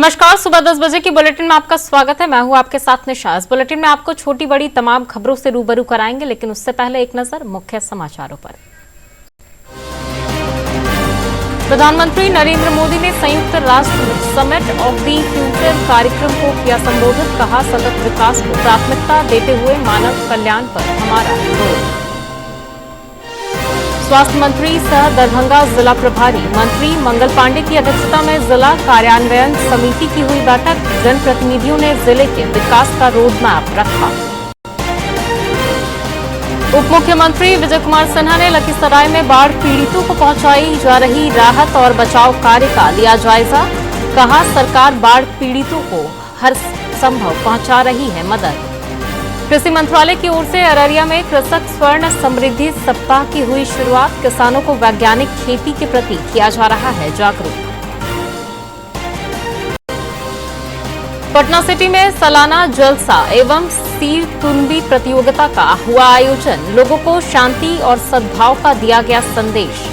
नमस्कार, सुबह 10 बजे की बुलेटिन में आपका स्वागत है। मैं हूं आपके साथ निशा। इस बुलेटिन में आपको छोटी बड़ी तमाम खबरों से रूबरू कराएंगे, लेकिन उससे पहले एक नजर मुख्य समाचारों पर। प्रधानमंत्री नरेंद्र मोदी ने संयुक्त राष्ट्र समिट ऑफ द फ्यूचर कार्यक्रम को किया संबोधित। कहा, सतत विकास को प्राथमिकता देते हुए मानव कल्याण पर हमारा जोर। स्वास्थ्य मंत्री सह दरभंगा जिला प्रभारी मंत्री मंगल पांडे की अध्यक्षता में जिला कार्यान्वयन समिति की हुई बैठक। जनप्रतिनिधियों ने जिले के विकास का रोड मैप रखा। उप मुख्यमंत्री विजय कुमार सिन्हा ने लखीसराय में बाढ़ पीड़ितों को पहुंचाई जा रही राहत और बचाव कार्य का लिया जायजा। कहा, सरकार बाढ़ पीड़ितों को हर संभव पहुंचा रही है मदद। कृषि मंत्रालय की ओर से अररिया में कृषक स्वर्ण समृद्धि सप्ताह की हुई शुरुआत। किसानों को वैज्ञानिक खेती के प्रति किया जा रहा है जागरूक। पटना सिटी में सालाना जलसा एवं सीर तुनबी प्रतियोगिता का हुआ आयोजन। लोगों को शांति और सद्भाव का दिया गया संदेश।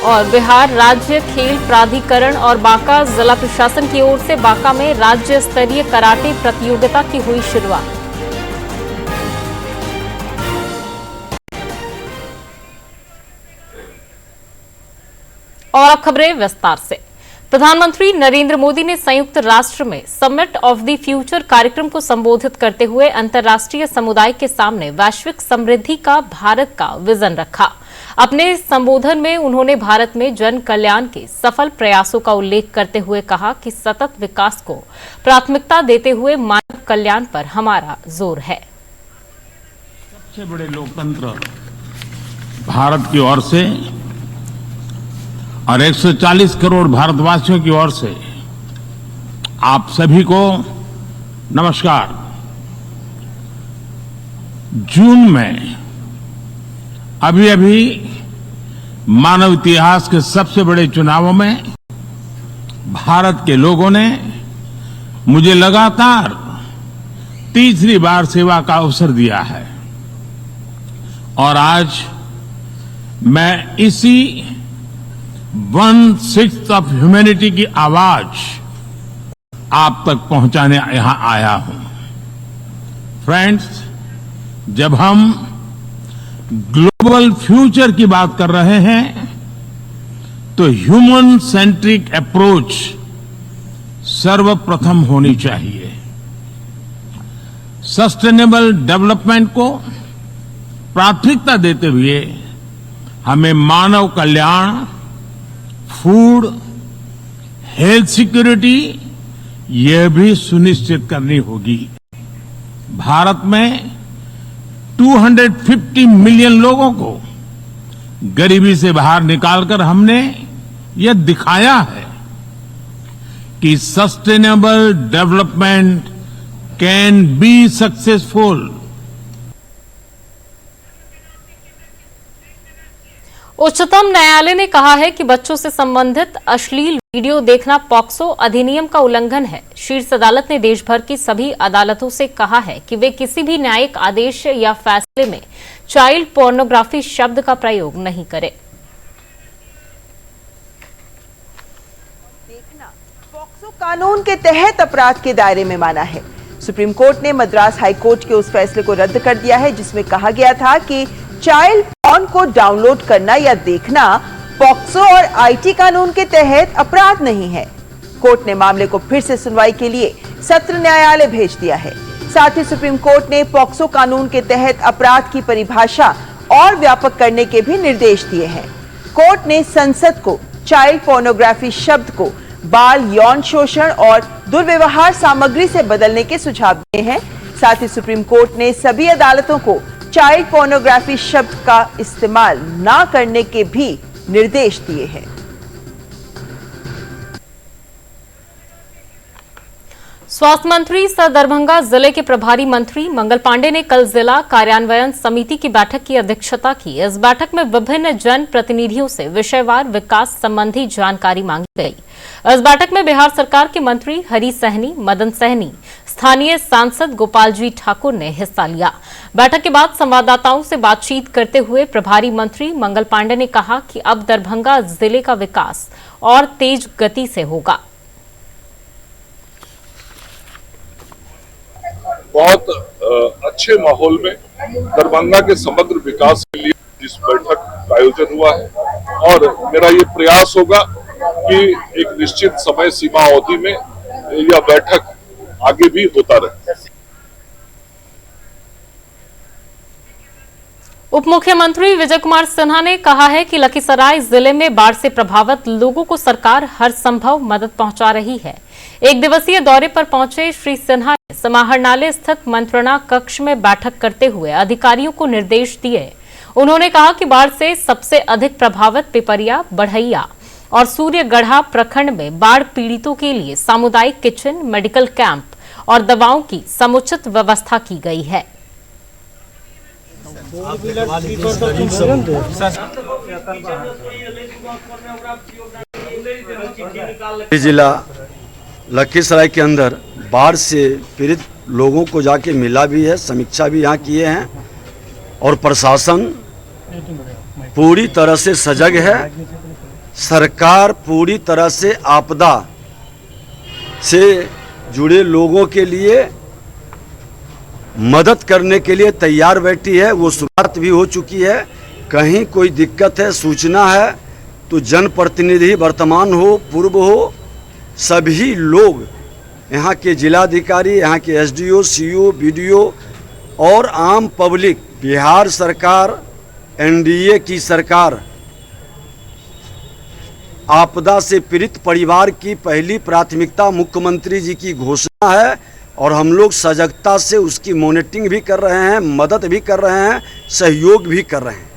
और बिहार राज्य खेल प्राधिकरण और बांका जिला प्रशासन की ओर से बांका में राज्य स्तरीय कराटे प्रतियोगिता की हुई शुरुआत। और अब खबरें विस्तार से। प्रधानमंत्री नरेंद्र मोदी ने संयुक्त राष्ट्र में समिट ऑफ द फ्यूचर कार्यक्रम को संबोधित करते हुए अंतर्राष्ट्रीय समुदाय के सामने वैश्विक समृद्धि का भारत का विजन रखा। अपने संबोधन में उन्होंने भारत में जन कल्याण के सफल प्रयासों का उल्लेख करते हुए कहा कि सतत विकास को प्राथमिकता देते हुए मानव कल्याण पर हमारा जोर है। सबसे बड़े लोकतंत्र भारत की ओर से और 140 करोड़ भारतवासियों की ओर से आप सभी को नमस्कार। जून में अभी मानव इतिहास के सबसे बड़े चुनावों में भारत के लोगों ने मुझे लगातार तीसरी बार सेवा का अवसर दिया है और आज मैं इसी 1/6 ऑफ ह्यूमैनिटी की आवाज आप तक पहुंचाने यहां आया हूं। फ्रेंड्स, जब हम ग्लोबल फ्यूचर की बात कर रहे हैं तो ह्यूमन सेंट्रिक अप्रोच सर्वप्रथम होनी चाहिए। सस्टेनेबल डेवलपमेंट को प्राथमिकता देते हुए हमें मानव कल्याण, फूड, हेल्थ सिक्योरिटी यह भी सुनिश्चित करनी होगी। भारत में 250 मिलियन लोगों को गरीबी से बाहर निकालकर हमने यह दिखाया है कि sustainable development can be successful. उच्चतम न्यायालय ने कहा है कि बच्चों से संबंधित अश्लील वीडियो देखना पॉक्सो अधिनियम का उल्लंघन है। शीर्ष अदालत ने देश भर की सभी अदालतों से कहा है कि वे किसी भी न्यायिक आदेश या फैसले में चाइल्ड पोर्नोग्राफी शब्द का प्रयोग नहीं करें। देखना पॉक्सो कानून के तहत अपराध के दायरे में माना है। सुप्रीम कोर्ट ने मद्रास हाई कोर्ट के उस फैसले को रद्द कर दिया है जिसमें कहा गया था कि चाइल्ड पोर्न को डाउनलोड करना या देखना पॉक्सो और आईटी कानून के तहत अपराध नहीं है। कोर्ट ने मामले को फिर से सुनवाई के लिए सत्र न्यायालय भेज दिया है। साथ ही सुप्रीम कोर्ट ने पॉक्सो कानून के तहत अपराध की परिभाषा और व्यापक करने के भी निर्देश दिए हैं। कोर्ट ने संसद को चाइल्ड पोर्नोग्राफी शब्द को बाल यौन शोषण और दुर्व्यवहार सामग्री से बदलने के सुझाव दिए हैं। साथ ही सुप्रीम कोर्ट ने सभी अदालतों को चाइल्ड पोर्नोग्राफी शब्द का इस्तेमाल न करने के भी निर्देश दिए हैं। स्वास्थ्य मंत्री सह दरभंगा जिले के प्रभारी मंत्री मंगल पांडे ने कल जिला कार्यान्वयन समिति की बैठक की अध्यक्षता की। इस बैठक में विभिन्न जन प्रतिनिधियों से विषयवार विकास संबंधी जानकारी मांगी गई। इस बैठक में बिहार सरकार के मंत्री हरी सहनी, मदन सहनी, स्थानीय सांसद गोपाल जी ठाकुर ने हिस्सा लिया। बैठक के बाद संवाददाताओं से बातचीत करते हुए प्रभारी मंत्री मंगल पांडे ने कहा कि अब दरभंगा जिले का विकास और तेज गति से होगा। बहुत अच्छे माहौल में दरभंगा के समग्र विकास के लिए इस बैठक का आयोजन हुआ है और मेरा ये प्रयास होगा कि एक निश्चित समय सीमा अवधि में यह बैठक आगे भी होता रहे। उप मुख्यमंत्री विजय कुमार सिन्हा ने कहा है कि लखीसराय जिले में बाढ़ से प्रभावित लोगों को सरकार हर संभव मदद पहुंचा रही है। एक दिवसीय दौरे पर पहुंचे श्री सिन्हा ने समाहरणालय स्थित मंत्रणा कक्ष में बैठक करते हुए अधिकारियों को निर्देश दिए। उन्होंने कहा कि बाढ़ से सबसे अधिक प्रभावित पिपरिया, बढ़ैया और सूर्यगढ़ा प्रखंड में बाढ़ पीड़ितों के लिए सामुदायिक किचन, मेडिकल कैंप और दवाओं की समुचित व्यवस्था की गई है। जिला लखीसराय के अंदर बाढ़ से पीड़ित लोगों को जाके मिला भी है, समीक्षा भी यहाँ किए हैं और प्रशासन पूरी तरह से सजग है। सरकार पूरी तरह से आपदा से जुड़े लोगों के लिए मदद करने के लिए तैयार बैठी है। वो शुरुआत भी हो चुकी है। कहीं कोई दिक्कत है, सूचना है तो जनप्रतिनिधि वर्तमान हो, पूर्व हो, सभी लोग यहाँ के जिलाधिकारी, यहाँ के एसडीओ, सीओ, बीडीओ और आम पब्लिक, बिहार सरकार, एनडीए की सरकार आपदा से पीड़ित परिवार की पहली प्राथमिकता मुख्यमंत्री जी की घोषणा है और हम लोग सजगता से उसकी मॉनिटरिंग भी कर रहे हैं, मदद भी कर रहे हैं, सहयोग भी कर रहे हैं।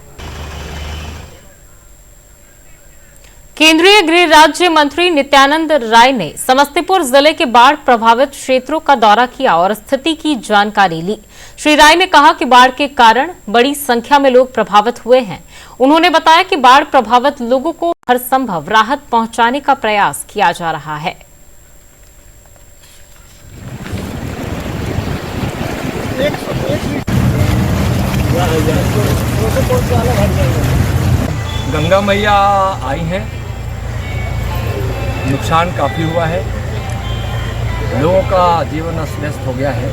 केंद्रीय गृह राज्य मंत्री नित्यानंद राय ने समस्तीपुर जिले के बाढ़ प्रभावित क्षेत्रों का दौरा किया और स्थिति की जानकारी ली। श्री राय ने कहा कि बाढ़ के कारण बड़ी संख्या में लोग प्रभावित हुए हैं। उन्होंने बताया कि बाढ़ प्रभावित लोगों को हर संभव राहत पहुंचाने का प्रयास किया जा रहा है। गंगा मैया आई हैं, नुकसान काफ़ी हुआ है, लोगों का जीवन अस्त व्यस्त हो गया है।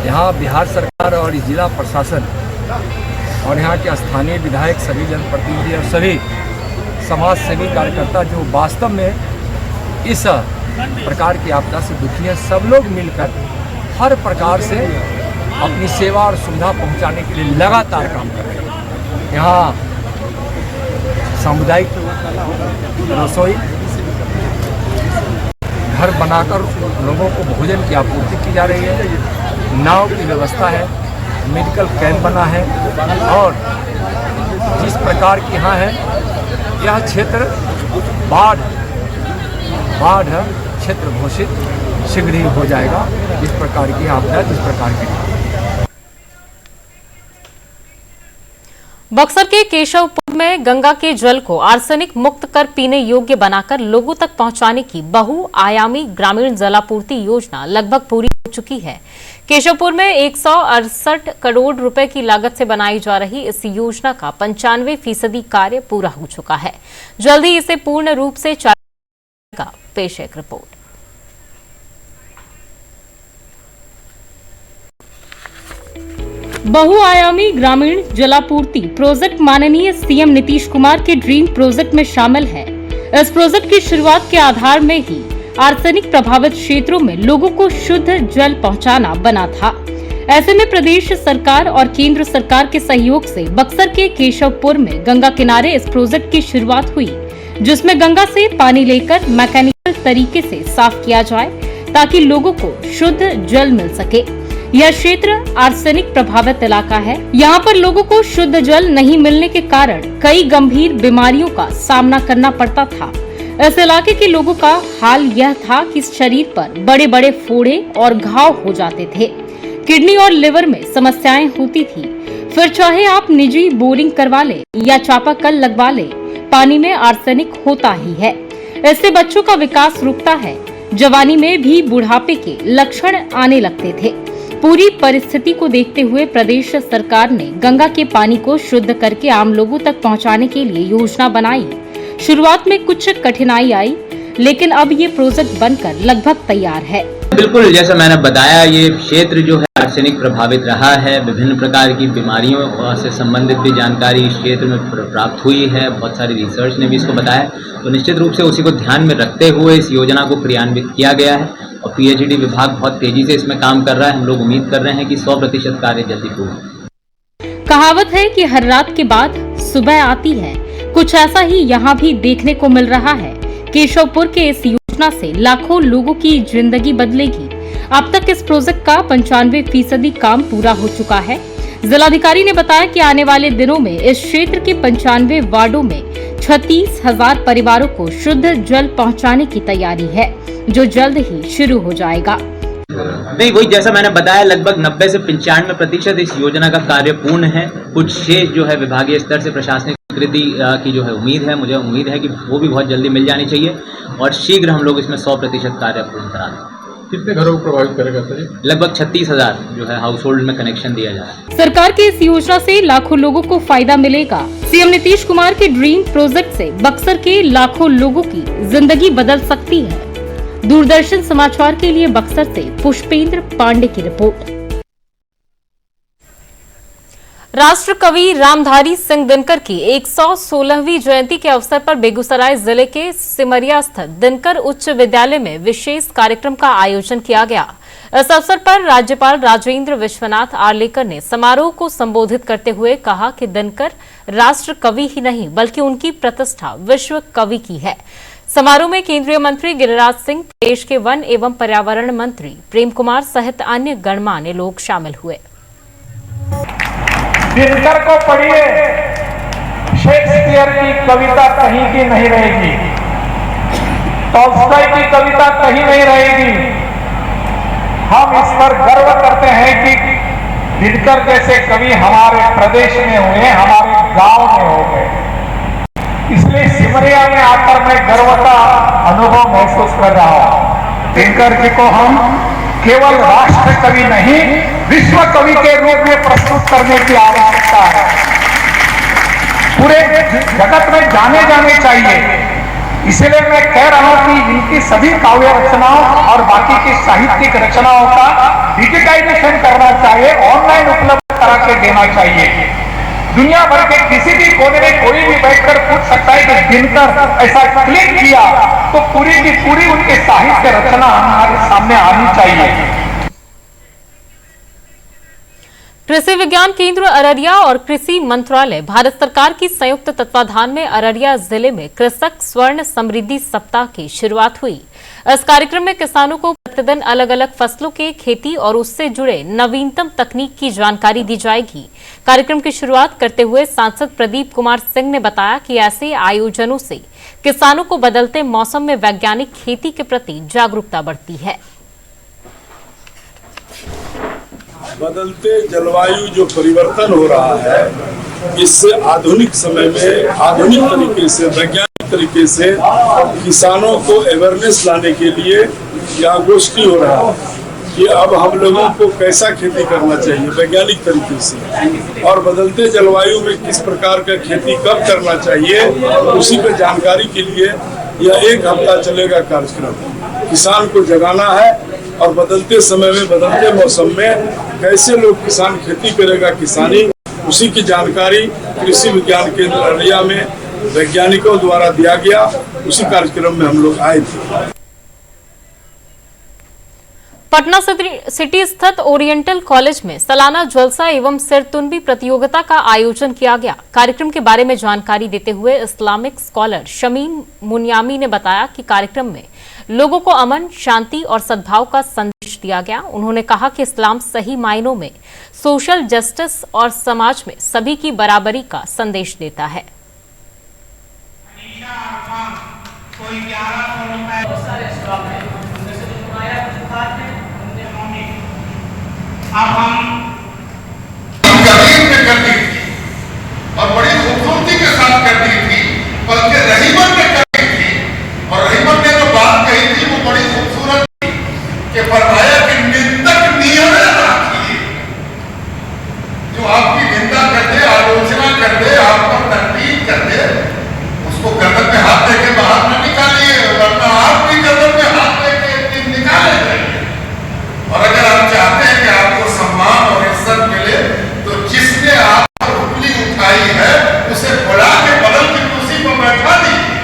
यहाँ बिहार सरकार और जिला प्रशासन और यहाँ के स्थानीय विधायक, सभी जनप्रतिनिधि और सभी समाज सेवी कार्यकर्ता जो वास्तव में इस प्रकार की आपदा से दुखी हैं, सब लोग मिलकर हर प्रकार से अपनी सेवा और सुविधा पहुँचाने के लिए लगातार काम कर रहे हैं। यहाँ सामुदायिक रसोई घर बनाकर लोगों को भोजन की आपूर्ति की जा रही है, नाव की व्यवस्था है, मेडिकल कैंप बना है और जिस प्रकार की यहाँ है, यह क्षेत्र बाढ़ क्षेत्र घोषित शीघ्र ही हो जाएगा। जिस प्रकार की आपदा, जिस प्रकार की बक्सर के केशवपुर में गंगा के जल को आर्सेनिक मुक्त कर पीने योग्य बनाकर लोगों तक पहुंचाने की बहुआयामी ग्रामीण जलापूर्ति योजना लगभग पूरी हो चुकी है। केशवपुर में 168 करोड़ रुपए की लागत से बनाई जा रही इस योजना का 95% कार्य पूरा हो चुका है। जल्द ही इसे पूर्ण रूप से चालू करेगा। पेश एक रिपोर्ट। बहुआयामी ग्रामीण जलापूर्ति प्रोजेक्ट माननीय सीएम नीतीश कुमार के ड्रीम प्रोजेक्ट में शामिल है। इस प्रोजेक्ट की शुरुआत के आधार में ही आर्सेनिक प्रभावित क्षेत्रों में लोगों को शुद्ध जल पहुंचाना बना था। ऐसे में प्रदेश सरकार और केंद्र सरकार के सहयोग से बक्सर के केशवपुर में गंगा किनारे इस प्रोजेक्ट की शुरुआत हुई, जिसमें गंगा से पानी लेकर मैकेनिकल तरीके से साफ किया जाए ताकि लोगों को शुद्ध जल मिल सके। यह क्षेत्र आर्सेनिक प्रभावित इलाका है। यहाँ पर लोगों को शुद्ध जल नहीं मिलने के कारण कई गंभीर बीमारियों का सामना करना पड़ता था। इस इलाके के लोगों का हाल यह था कि शरीर पर बड़े बड़े फोड़े और घाव हो जाते थे। किडनी और लिवर में समस्याएं होती थी। फिर चाहे आप निजी बोरिंग करवा ले या चापाकल लगवा ले, पानी में आर्सेनिक होता ही है। इससे बच्चों का विकास रुकता है। जवानी में भी बुढ़ापे के लक्षण आने लगते थे। पूरी परिस्थिति को देखते हुए प्रदेश सरकार ने गंगा के पानी को शुद्ध करके आम लोगों तक पहुंचाने के लिए योजना बनाई। शुरुआत में कुछ कठिनाई आई, लेकिन अब ये प्रोजेक्ट बनकर लगभग तैयार है। बिल्कुल, जैसा मैंने बताया, ये क्षेत्र जो है आर्सेनिक प्रभावित रहा है। विभिन्न प्रकार की बीमारियों से संबंधित भी जानकारी इस क्षेत्र में प्राप्त हुई है। बहुत सारी रिसर्च ने भी इसको बताया। तो निश्चित रूप से उसी को ध्यान में रखते हुए इस योजना को क्रियान्वित किया गया है और पीएचईडी विभाग बहुत तेजी से इसमें काम कर रहा है। हम लोग उम्मीद कर रहे हैं कि 100% कार्य जल्दी पूर्ण। कहावत है कि हर रात के बाद सुबह आती है। कुछ ऐसा ही यहाँ भी देखने को मिल रहा है। केशवपुर के इस योजना से लाखों लोगों की जिंदगी बदलेगी। अब तक इस प्रोजेक्ट का 95% काम पूरा हो चुका है। जिलाधिकारी ने बताया कि आने वाले दिनों में इस क्षेत्र के 95 वार्डों में 36,000 परिवारों को शुद्ध जल पहुंचाने की तैयारी है, जो जल्द ही शुरू हो जाएगा। नहीं, वही जैसा मैंने बताया, लगभग 90 से 95% इस योजना का कार्य पूर्ण है। कुछ शेष जो है विभागीय स्तर से प्रशासनिक स्वीकृति की जो है उम्मीद है, मुझे उम्मीद है कि वो भी बहुत जल्दी मिल जानी चाहिए और शीघ्र हम लोग इसमें 100% कार्य पूर्ण करा दें। कितने घरों को प्रभावित करेगा सर? लगभग 36,000 जो है हाउस होल्ड में कनेक्शन दिया जा रहा है। सरकार की इस योजना से लाखों लोगों को फायदा मिलेगा। सीएम नीतीश कुमार के ड्रीम प्रोजेक्ट से बक्सर के लाखों लोगों की जिंदगी बदल सकती है। दूरदर्शन समाचार के लिए बक्सर से पुष्पेंद्र पांडे की रिपोर्ट। राष्ट्र कवि रामधारी सिंह दिनकर की 116वीं जयंती के अवसर पर बेगूसराय जिले के सिमरिया स्थित दिनकर उच्च विद्यालय में विशेष कार्यक्रम का आयोजन किया गया। इस अवसर पर राज्यपाल राजेंद्र विश्वनाथ आर्लेकर ने समारोह को संबोधित करते हुए कहा कि दिनकर राष्ट्र कवि ही नहीं बल्कि उनकी प्रतिष्ठा विश्व कवि की है। समारोह में केंद्रीय मंत्री गिरिराज सिंह, प्रदेश के वन एवं पर्यावरण मंत्री प्रेम कुमार सहित अन्य गणमान्य लोग शामिल हुए। दिनकर को पढ़िए, शेक्सपियर की कविता कहीं की नहीं रहेगी, टॉल्स्टॉय की कविता कहीं नहीं रहेगी। हम इस पर गर्व करते हैं कि दिनकर जैसे कवि हमारे प्रदेश में हुए, हमारे गांव में हो गए। इसलिए सिमरिया में आकर मैं गर्व का अनुभव महसूस कर रहा हूं। दिनकर जी को हम केवल राष्ट्र कवि नहीं, विश्व कवि के रूप में प्रस्तुत करने की आवश्यकता है। पूरे जगत में जाने चाहिए। इसलिए मैं कह रहा हूं कि इनकी सभी काव्य रचनाओं और बाकी की साहित्यिक रचनाओं का डिजिटाइजेशन करना चाहिए, ऑनलाइन उपलब्ध करा के देना चाहिए। दुनिया भर के किसी भी कोने में कोई भी बैठकर पूछ सकता है कि दिनकर ऐसा क्लिक किया तो पूरी की पूरी उनके साहित्य रचना हमारे सामने आनी चाहिए। कृषि विज्ञान केंद्र अररिया और कृषि मंत्रालय भारत सरकार की संयुक्त तत्वाधान में अररिया जिले में कृषक स्वर्ण समृद्धि सप्ताह की शुरुआत हुई। इस कार्यक्रम में किसानों को प्रतिदिन अलग अलग फसलों के खेती और उससे जुड़े नवीनतम तकनीक की जानकारी दी जाएगी। कार्यक्रम की शुरुआत करते हुए सांसद प्रदीप कुमार सिंह ने बताया कि ऐसे आयोजनों से किसानों को बदलते मौसम में वैज्ञानिक खेती के प्रति जागरूकता बढ़ती है। बदलते जलवायु जो परिवर्तन हो रहा है, इससे आधुनिक समय में आधुनिक तरीके से, वैज्ञानिक तरीके से किसानों को अवेयरनेस लाने के लिए यह गोष्ठी हो रहा है कि अब हम लोगों को कैसा खेती करना चाहिए वैज्ञानिक तरीके से, और बदलते जलवायु में किस प्रकार का खेती कब करना चाहिए, उसी पे जानकारी के लिए यह 1 हफ्ता चलेगा कार्यक्रम। किसान को जगाना है और बदलते समय में, बदलते मौसम में कैसे लोग किसान खेती करेगा, किसानी, उसी की जानकारी कृषि विज्ञान केंद्र अररिया में वैज्ञानिकों द्वारा दिया गया। उसी कार्यक्रम में हम लोग आए थे। पटना सिटी स्थित ओरिएंटल कॉलेज में सालाना जलसा एवं सिरतुनबी प्रतियोगिता का आयोजन किया गया। कार्यक्रम के बारे में जानकारी देते हुए इस्लामिक स्कॉलर शमीम मुनियामी ने बताया कि कार्यक्रम में लोगों को अमन, शांति और सद्भाव का संदेश दिया गया। उन्होंने कहा कि इस्लाम सही मायनों में सोशल जस्टिस और समाज में सभी की बराबरी का संदेश देता है। कोई 1100 रुपए, बहुत सारे स्टॉक है, उनमें से जो आया कुछ बात है उनने हमने अब हम जमीन पे कर दी थी और बड़ी खूबसूरती के साथ कर दी थी, बल्कि रहीमन ने कर दी थी। और रहीमन ने जो बात कही थी वो बड़ी खूबसूरत थी कि फरमाया कि निंदक नियम राखिए, जो आपकी निंदा कर दे, आलोचना कर दे, आप पर तनकीद कर दे, उसको गर्दन में हाथ देके बाहर न निकालिए, वरना आप भी गर्दन में हाथ देके एक दिन निकाले जाएंगे। और अगर आप चाहते हैं कि आपको सम्मान और इज्जत मिले तो जिसने आप पर उंगली उठाई है उसे बुला के बगल की कुर्सी पर बैठा दीजिए।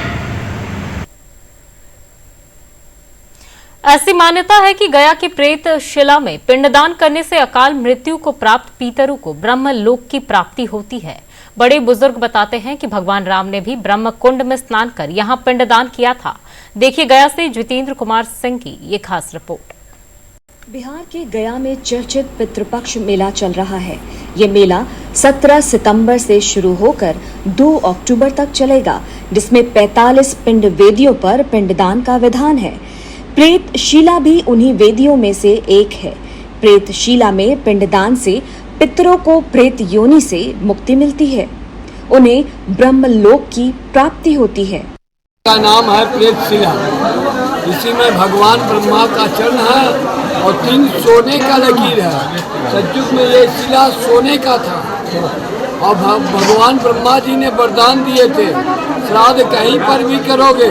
ऐसी मान्यता है कि गया की प्रेत शिला में पिंडदान करने से अकाल मृत्यु को प्राप्त पितरों को ब्रह्म लोक की प्राप्ति होती है। बड़े बुजुर्ग बताते हैं कि भगवान राम ने भी ब्रह्म कुंड में स्नान कर यहां पिंडदान किया था। देखिए गया से जितेंद्र कुमार सिंह की ये खास रिपोर्ट। बिहार के गया में चर्चित पितृपक्ष मेला चल रहा है। ये मेला 17 सितंबर से शुरू होकर 2 अक्टूबर तक चलेगा, जिसमें 45 पिंड वेदियों पर पिंडदान का विधान है। प्रेत शिला भी उन्हीं वेदियों में से एक है। प्रेत शिला में पिंडदान से पितरों को प्रेत योनि से मुक्ति मिलती है, उन्हें ब्रह्मलोक की प्राप्ति होती है। का नाम है प्रेत शिला। इसी में भगवान ब्रह्मा का चरण है और 3 सोने का लकीर है। सतयुग में ये शिला सोने का था और भगवान ब्रह्मा जी ने वरदान दिए थे, श्राद्ध कहीं पर भी करोगे,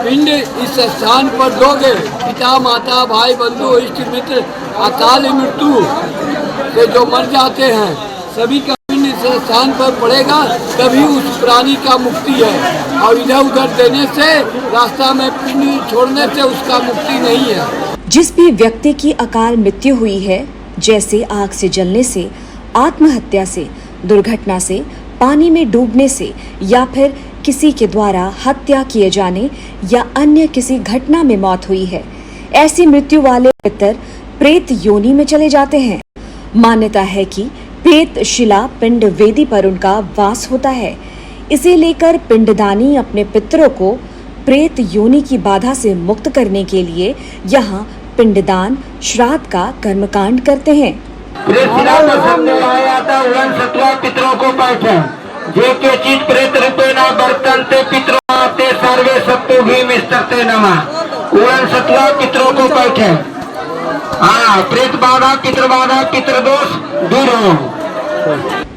पिंड इस स्थान पर दोगे, पिता माता भाई बंधु इष्ट मित्र अकाल मृत्यु से जो मर जाते हैं सभी का पिंड इस स्थान पर पड़ेगा, तभी उस प्राणी का मुक्ति है। और इधर उधर देने से, रास्ता में पिंड छोड़ने से उसका मुक्ति नहीं है। जिस भी व्यक्ति की अकाल मृत्यु हुई है, जैसे आग से जलने से, आत्महत्या से, दुर्घटना से, पानी में डूबने से या फिर किसी के द्वारा हत्या किए जाने या अन्य किसी घटना में मौत हुई है, ऐसी मृत्यु वाले पितर प्रेत योनि में चले जाते हैं। मान्यता है कि प्रेत शिला पिंड वेदी पर उनका वास होता है। इसे लेकर पिंडदानी अपने पितरों को प्रेत योनि की बाधा से मुक्त करने के लिए यहाँ पिंडदान श्राद्ध का कर्मकांड करते हैं। पितरों को बैठे जे के चीज प्रेत रूपेणा बर्तनते पितरों सर्वे सत्तु भी मिस्तरते नमः। उड़न सत्वा पितरों को बैठे। हाँ, प्रेत बाधा पितृ दोष दूर हो।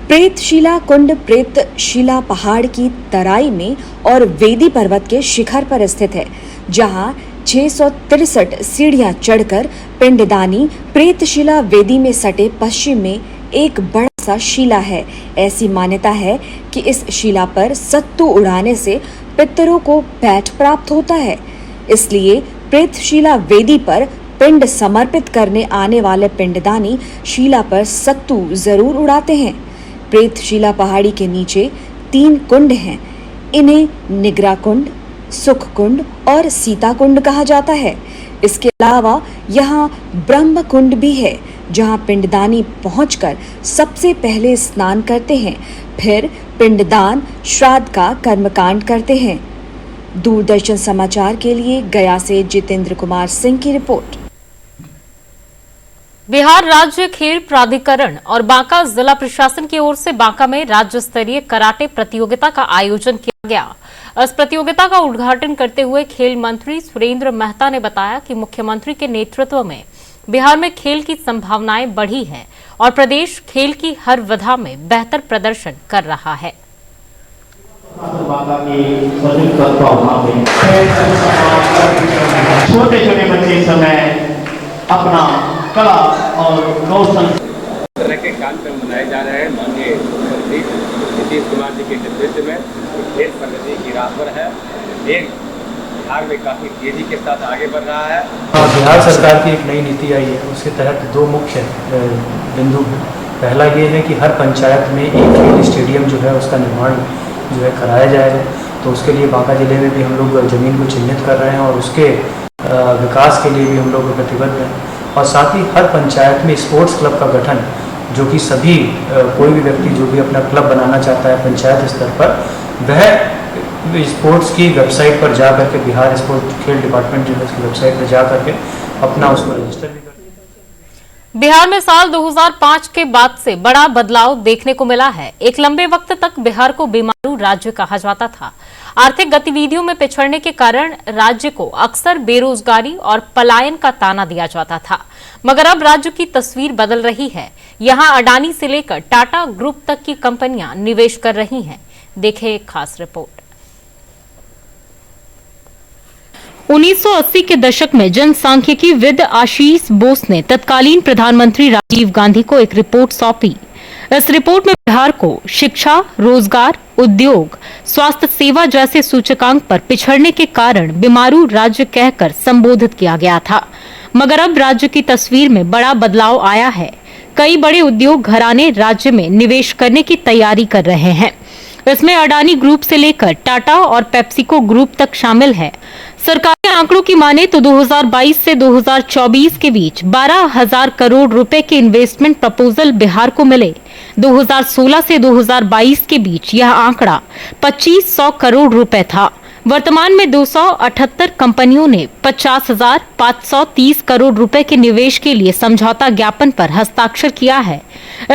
प्रेत शिला कुंड प्रेत शिला पहाड़ की तराई में और वेदी पर्वत के शिखर पर स्थित है, जहां 663 सीढ़ियां चढ़कर पिंडदानी प्रेत शिला वेदी में सटे पश्चिम में एक बड़ा सा शिला है। ऐसी मान्यता है कि इस शिला पर सत्तू उड़ाने से पितरों को पैठ प्राप्त होता है। इसलिए प्रेत शिला वेदी पर पिंड समर्पित करने आने वाले पिंडदानी शिला पर सत्तू जरूर उड़ाते हैं। प्रेत शिला पहाड़ी के नीचे 3 कुंड हैं। इन्हें निगरा कुंड, सुख कुंड और सीता कुंड कहा जाता है। इसके अलावा यहाँ ब्रह्म कुंड भी है, जहाँ पिंडदानी पहुंचकर सबसे पहले स्नान करते हैं, फिर पिंडदान श्राद्ध का कर्मकांड करते हैं। दूरदर्शन समाचार के लिए गया से जितेंद्र कुमार सिंह की रिपोर्ट। बिहार राज्य खेल प्राधिकरण और बांका जिला प्रशासन की ओर से बांका में राज्य स्तरीय कराटे प्रतियोगिता का आयोजन किया गया। इस प्रतियोगिता का उद्घाटन करते हुए खेल मंत्री सुरेंद्र मेहता ने बताया कि मुख्यमंत्री के नेतृत्व में बिहार में खेल की संभावनाएं बढ़ी हैं और प्रदेश खेल की हर विधा में बेहतर प्रदर्शन कर रहा है। छोटे छोटे बच्चे समय अपना कला और कौशल तरह के कार्यक्रम मनाए जा रहे हैं। माननीय मंत्री नीतीश कुमार जी के नेतृत्व में खेल प्रगति की राह पर है। खेल बिहार में काफी तेजी के साथ आगे बढ़ रहा है। बिहार सरकार की एक नई नीति आई है, उसके तहत 2 मुख्य बिंदु हैं। पहला ये है कि हर पंचायत में एक खेल स्टेडियम जो है उसका निर्माण जो है कराया जाएगा। तो उसके लिए बांका जिले में भी हम लोग जमीन को चिन्हित कर रहे हैं और उसके विकास के लिए भी हम लोग प्रतिबद्ध हैं। और साथ ही हर पंचायत में स्पोर्ट्स क्लब का गठन, जो कि सभी कोई भी व्यक्ति जो भी अपना क्लब बनाना चाहता है पंचायत स्तर पर, वह स्पोर्ट्स की वेबसाइट पर जा करके, बिहार स्पोर्ट खेल डिपार्टमेंट जो है उसकी वेबसाइट पर जा करके अपना उसको रजिस्टर भी कर। बिहार में साल 2005 के बाद से बड़ा बदलाव देखने को मिला है। एक लंबे वक्त तक बिहार को बीमारू राज्य कहा जाता था। आर्थिक गतिविधियों में पिछड़ने के कारण राज्य को अक्सर बेरोजगारी और पलायन का ताना दिया जाता था, मगर अब राज्य की तस्वीर बदल रही है। यहां अडानी से लेकर टाटा ग्रुप तक की कंपनियां निवेश कर रही हैं। देखें एक खास रिपोर्ट। 1980 के दशक में जनसांख्यिकीविद आशीष बोस ने तत्कालीन प्रधानमंत्री राजीव गांधी को एक रिपोर्ट सौंपी। इस रिपोर्ट में बिहार को शिक्षा, रोजगार, उद्योग, स्वास्थ्य सेवा जैसे सूचकांक पर पिछड़ने के कारण बीमारू राज्य कहकर संबोधित किया गया था, मगर अब राज्य की तस्वीर में बड़ा बदलाव आया है। कई बड़े उद्योग घराने राज्य में निवेश करने की तैयारी कर रहे हैं। इसमें अडानी ग्रुप से लेकर टाटा और पेप्सिको ग्रुप तक शामिल है। सरकारी आंकड़ों की माने तो 2022 से 2024 के बीच 12,000 करोड़ रुपए के इन्वेस्टमेंट प्रपोजल बिहार को मिले। 2016 से 2022 के बीच यह आंकड़ा 2500 करोड़ रुपए था। वर्तमान में 278 कंपनियों ने 50,530 करोड़ रुपए के निवेश के लिए समझौता ज्ञापन पर हस्ताक्षर किया है।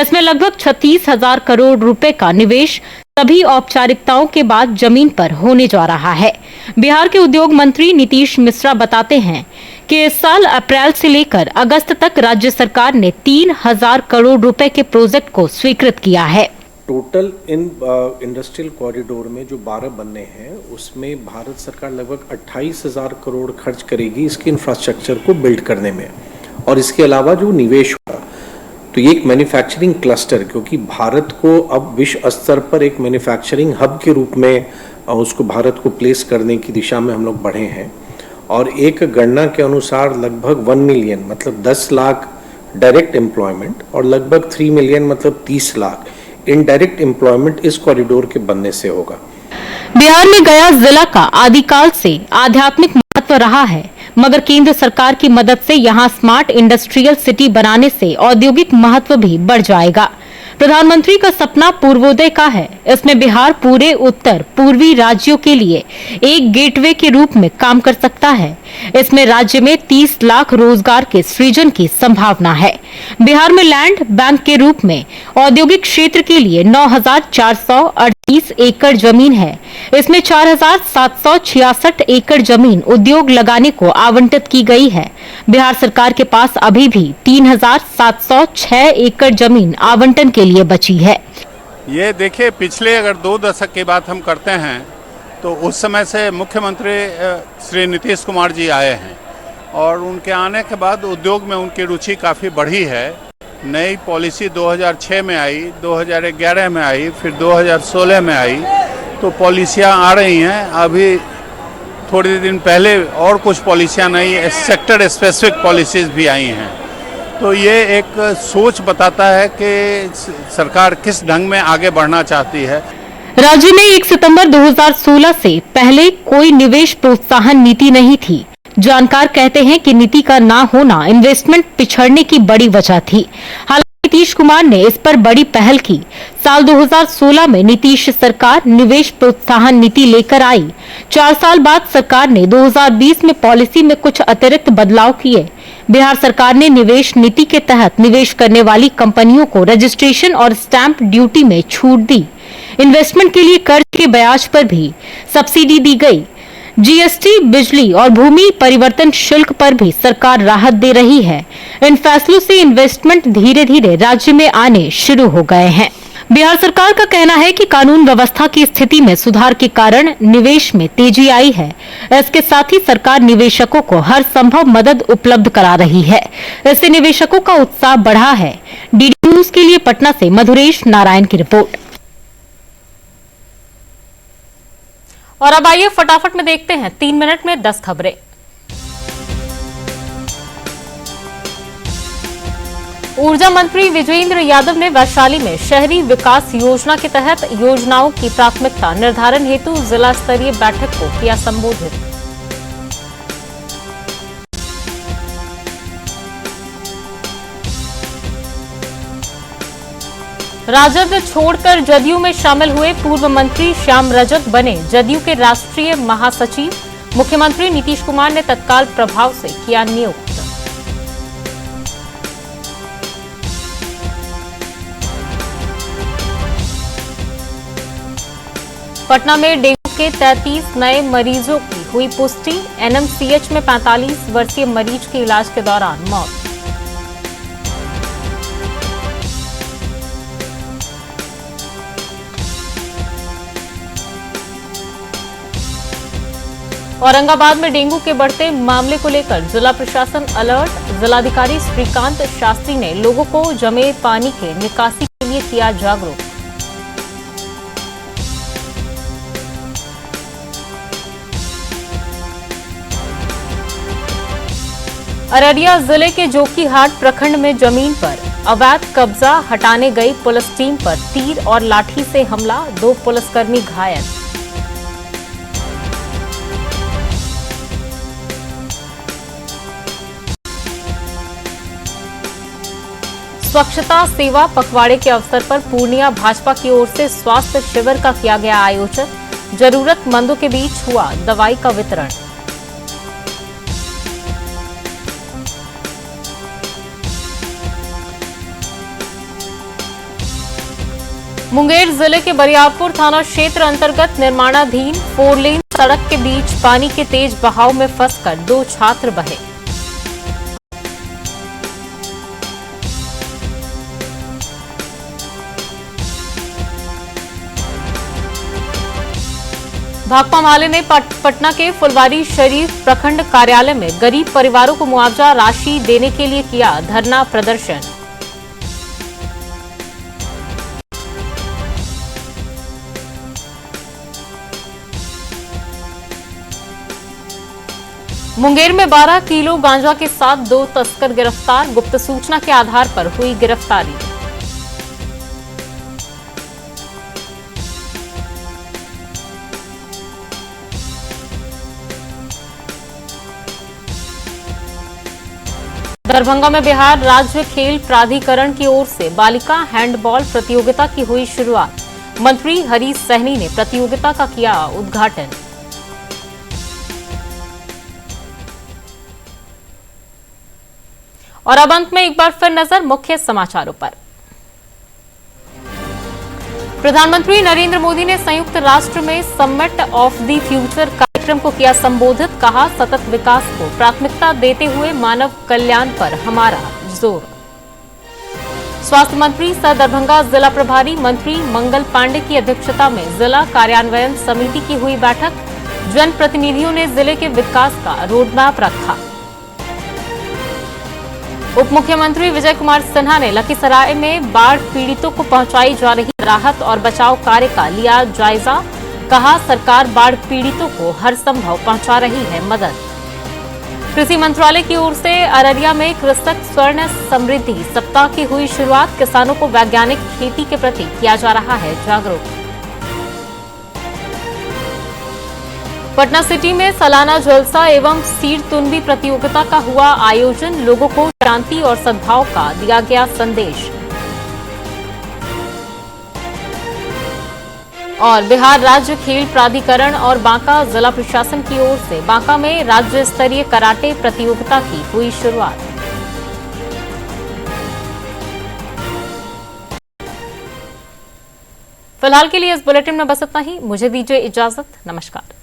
इसमें लगभग 36,000 करोड़ रुपए का निवेश सभी औपचारिकताओं के बाद जमीन पर होने जा रहा है। बिहार के उद्योग मंत्री नीतीश मिश्रा बताते हैं कि इस साल अप्रैल से लेकर अगस्त तक राज्य सरकार ने 3,000 करोड़ रुपए के प्रोजेक्ट को स्वीकृत किया है। टोटल इन इंडस्ट्रियल कॉरिडोर में जो 12 बनने हैं उसमें भारत सरकार लगभग 28,000 करोड़ खर्च करेगी इसके इंफ्रास्ट्रक्चर को बिल्ड करने में। और इसके अलावा जो निवेश होगा तो ये एक मैन्युफैक्चरिंग क्लस्टर, क्योंकि भारत को अब विश्व स्तर पर एक मैन्युफैक्चरिंग हब के रूप में उसको भारत को प्लेस करने की दिशा में हम लोग बढ़े हैं। और एक गणना के अनुसार लगभग 1 मिलियन मतलब 10 लाख डायरेक्ट एम्प्लॉयमेंट और लगभग 3 मिलियन मतलब 30 लाख इनडायरेक्ट एम्प्लॉयमेंट इस कॉरिडोर के बनने से होगा। बिहार में गया जिला का आदिकाल से आध्यात्मिक महत्व रहा है, मगर केंद्र सरकार की मदद से यहां स्मार्ट इंडस्ट्रियल सिटी बनाने से औद्योगिक महत्व भी बढ़ जाएगा। प्रधानमंत्री का सपना पूर्वोदय का है। इसमें बिहार पूरे उत्तर पूर्वी राज्यों के लिए एक गेटवे के रूप में काम कर सकता है। इसमें राज्य में 30 लाख रोजगार के सृजन की संभावना है। बिहार में लैंड बैंक के रूप में औद्योगिक क्षेत्र के लिए 9,438 एकड़ जमीन है। इसमें 4,766 एकड़ जमीन उद्योग लगाने को आवंटित की गई है। बिहार सरकार के पास अभी भी 3,706 एकड़ जमीन आवंटन के लिए बची है। ये देखिए, पिछले अगर 2 दशक की बात हम करते हैं तो उस समय से मुख्यमंत्री श्री नीतीश कुमार जी आए हैं और उनके आने के बाद उद्योग में उनकी रुचि काफ़ी बढ़ी है। नई पॉलिसी 2006 में आई, 2011 में आई, फिर 2016 में आई, तो पॉलिसियाँ आ रही हैं। अभी थोड़े दिन पहले और कुछ पॉलिसियाँ नई सेक्टर स्पेसिफिक पॉलिसीज़ भी आई हैं। तो ये एक सोच बताता है कि सरकार किस ढंग में आगे बढ़ना चाहती है। राज्य में 1 सितंबर 2016 से पहले कोई निवेश प्रोत्साहन नीति नहीं थी। जानकार कहते हैं कि नीति का ना होना इन्वेस्टमेंट पिछड़ने की बड़ी वजह थी। हालांकि नीतीश कुमार ने इस पर बड़ी पहल की। साल 2016 में नीतीश सरकार निवेश प्रोत्साहन नीति लेकर आई। 4 साल बाद सरकार ने 2020 में पॉलिसी में कुछ अतिरिक्त बदलाव किए। बिहार सरकार ने निवेश नीति के तहत निवेश करने वाली कंपनियों को रजिस्ट्रेशन और स्टैंप ड्यूटी में छूट दी। इन्वेस्टमेंट के लिए कर्ज के ब्याज पर भी सब्सिडी दी गई। जीएसटी, बिजली और भूमि परिवर्तन शुल्क पर भी सरकार राहत दे रही है। इन फैसलों से इन्वेस्टमेंट धीरे धीरे राज्य में आने शुरू हो गए हैं। बिहार सरकार का कहना है कि कानून व्यवस्था की स्थिति में सुधार के कारण निवेश में तेजी आई है। इसके साथ ही सरकार निवेशकों को हर संभव मदद उपलब्ध करा रही है। इससे निवेशकों का उत्साह बढ़ा है। डीडी न्यूज के लिए पटना से मधुरेश नारायण की रिपोर्ट। और अब आइए फटाफट में देखते हैं 3 मिनट में 10 खबरें। ऊर्जा मंत्री विजेंद्र यादव ने वैशाली में शहरी विकास योजना के तहत योजनाओं की प्राथमिकता निर्धारण हेतु जिला स्तरीय बैठक को किया संबोधित। राजद छोड़कर जदयू में शामिल हुए पूर्व मंत्री श्याम रजक बने जदयू के राष्ट्रीय महासचिव। मुख्यमंत्री नीतीश कुमार ने तत्काल प्रभाव से किया नियुक्त। पटना में डेंगू के 33 नए मरीजों की हुई पुष्टि। एनएमसीएच में 45 वर्षीय मरीज के इलाज के दौरान मौत। औरंगाबाद में डेंगू के बढ़ते मामले को लेकर जिला प्रशासन अलर्ट। जिलाधिकारी श्रीकांत शास्त्री ने लोगों को जमे पानी के निकासी के लिए किया जागरूक। अररिया जिले के जोकीहाट प्रखंड में जमीन पर अवैध कब्जा हटाने गई पुलिस टीम पर तीर और लाठी से हमला। 2 पुलिसकर्मी घायल। स्वच्छता सेवा पखवाड़े के अवसर पर पूर्णिया भाजपा की ओर से स्वास्थ्य शिविर का किया गया आयोजन। जरूरतमंदों के बीच हुआ दवाई का वितरण। मुंगेर जिले के बरियारपुर थाना क्षेत्र अंतर्गत निर्माणाधीन 4 लेन सड़क के बीच पानी के तेज बहाव में फंसकर 2 छात्र बहे। भाकपा माले ने पटना के फुलवारी शरीफ प्रखंड कार्यालय में गरीब परिवारों को मुआवजा राशि देने के लिए किया धरना प्रदर्शन। मुंगेर में 12 किलो गांजा के साथ 2 तस्कर गिरफ्तार। गुप्त सूचना के आधार पर हुई गिरफ्तारी। दरभंगा में बिहार राज्य खेल प्राधिकरण की ओर से बालिका हैंडबॉल प्रतियोगिता की हुई शुरुआत। मंत्री हरीश सहनी ने प्रतियोगिता का किया उद्घाटन। और अब अंत में एक बार फिर नजर मुख्य समाचारों पर। प्रधानमंत्री नरेंद्र मोदी ने संयुक्त राष्ट्र में समिट ऑफ द फ्यूचर कार्यक्रम को किया संबोधित। कहा, सतत विकास को प्राथमिकता देते हुए मानव कल्याण पर हमारा जोर। स्वास्थ्य मंत्री सह दरभंगा जिला प्रभारी मंत्री मंगल पांडे की अध्यक्षता में जिला कार्यान्वयन समिति की हुई बैठक। जनप्रतिनिधियों ने जिले के विकास का रोडमैप रखा। उप मुख्यमंत्री विजय कुमार सिन्हा ने लखीसराय में बाढ़ पीड़ितों को पहुंचाई जा रही राहत और बचाव कार्य का लिया जायजा। कहा, सरकार बाढ़ पीड़ितों को हर संभव पहुंचा रही है मदद। कृषि मंत्रालय की ओर से अररिया में कृषक स्वर्ण समृद्धि सप्ताह की हुई शुरुआत। किसानों को वैज्ञानिक खेती के प्रति किया जा रहा है जागरूक। पटना सिटी में सालाना जलसा एवं सीर तुनबी प्रतियोगिता का हुआ आयोजन। लोगों को शांति और सद्भाव का दिया गया संदेश। और बिहार राज्य खेल प्राधिकरण और बांका जिला प्रशासन की ओर से बांका में राज्य स्तरीय कराटे प्रतियोगिता की हुई शुरुआत। फिलहाल के लिए इस बुलेटिन में बस इतना ही। मुझे दीजिए इजाजत। नमस्कार।